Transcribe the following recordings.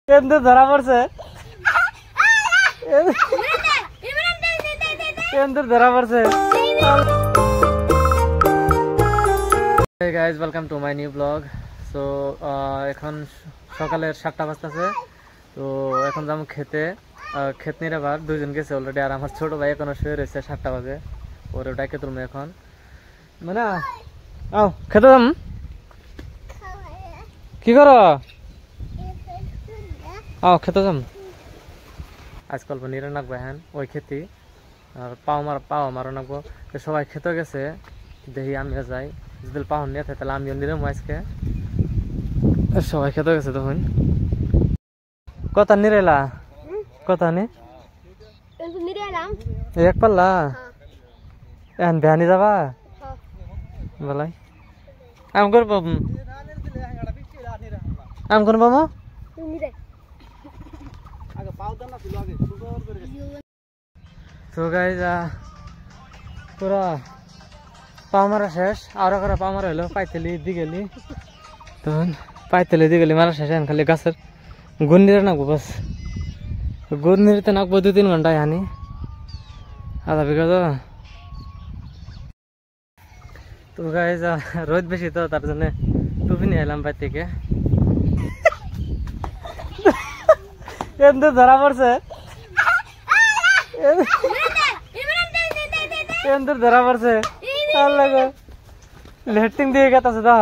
কিন্তু ধরা পড়ছে কিন্তু ধরা পড়ছে। Hey guys, welcome to my new vlog. So এখন সকালের 7টা বাজতেছে। তো এখন যাবো খেতে। ক্ষেত নিয়ে আবার দুজন গেছে অলরেডি, আর আমার ছোট ভাই এখনো শুয়ে রয়েছে। 7টা বাজে, ওরে ডাকে তুলবে এখন। মানে আও খেতে যাম। কি করো? আও খেতে যাম। আজকাল নিরে নাকবো হ্যাঁ ওই খেতি, আর পাও মারো নাকবো। সবাই খেতে গেছে, দেখি আমিও যাই। যদি পাও নিয়ে থাকে তাহলে আমিও নিলাম আজকে। সবাই খেতে গেছে তখন। কথা নিরেলা কথা নি এক পাল্লা এখন ভ্যানি যাবা বলাই আম করব আম কোন পাবো তো গাইজ পুরা পাও মারা শেষ। আরো করে পাও মারা হলো পাইতেলি দি গেলি, তখন পাইতেলি দি গেলি মারা শেষ। এখন খালি গাছের গুড় নিরে নাকবো, বাস গুড় নিতে নাকবো 2-3 ঘন্টা। হানি আধা বিঘা তো গাইজ রোদ বেশি, তো তার জন্য টুপি নিয়ে এলাম বাইর থেকে। কিন্তু ধরা পড়ছে কিন্তু ধরা পড়ছে লেটিং দিয়ে গেছে। দা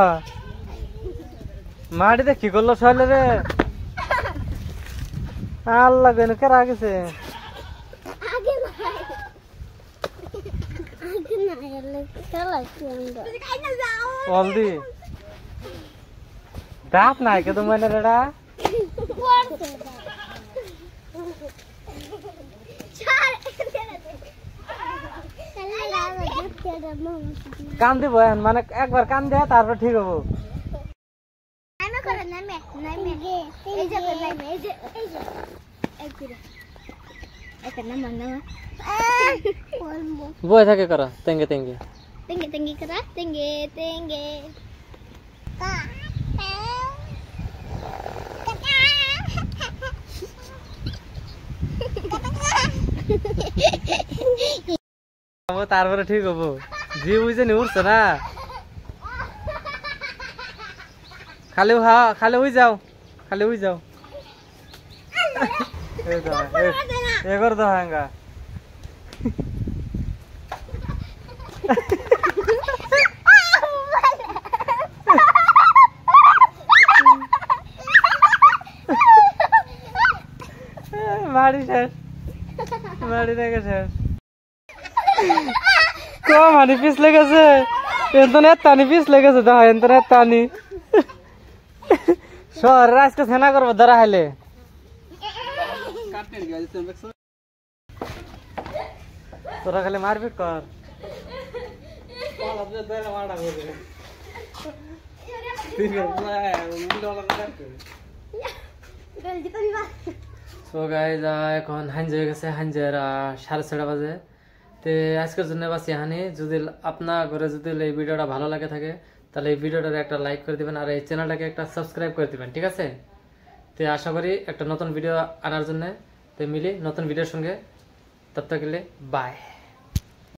মাটিতে কি করলো সহলে রে আল্লাহ কেন কেরা গেছে। জলদি দাঁত নাই কে তোমার রেডা কান দিব মানে একবার কান দেয় তারপর ঠিক হবো। বই থাকে করা তেঙ্গে তেঙ্গে তেঙ্গে তেঙ্গে করা তেঙ্গে তেঙ্গে তারপরে ঠিক হবো। জি বুঝে নি উঠছে না, খালি খালি উই যাও খালি উই যাও এগর তো হাঙ্গা মারি শেষ মারি দেখে শেষ মানি পিস লেগেছে এতনি পিস লেগেছে। দেখো এতনি শহরের আজকে সেনা করবো ধরা হাইলে। তোরা খালি মারপিট কর। এখন হাঞ্জে হয়ে গেছে, হাঞ্জের 6:30 বাজে। তো আজকের জন্য বাস এখানে। যদি আপনার ঘরে যদি এই ভিডিওটা ভালো লাগে থাকে তাহলে এই ভিডিওটার একটা লাইক করে দিবেন, আর এই চ্যানেলটাকে একটা সাবস্ক্রাইব করে দিবেন, ঠিক আছে? তো আশা করি একটা নতুন ভিডিও আনার জন্য তো মিলি নতুন ভিডিওর সঙ্গে। তত গেলে বাই।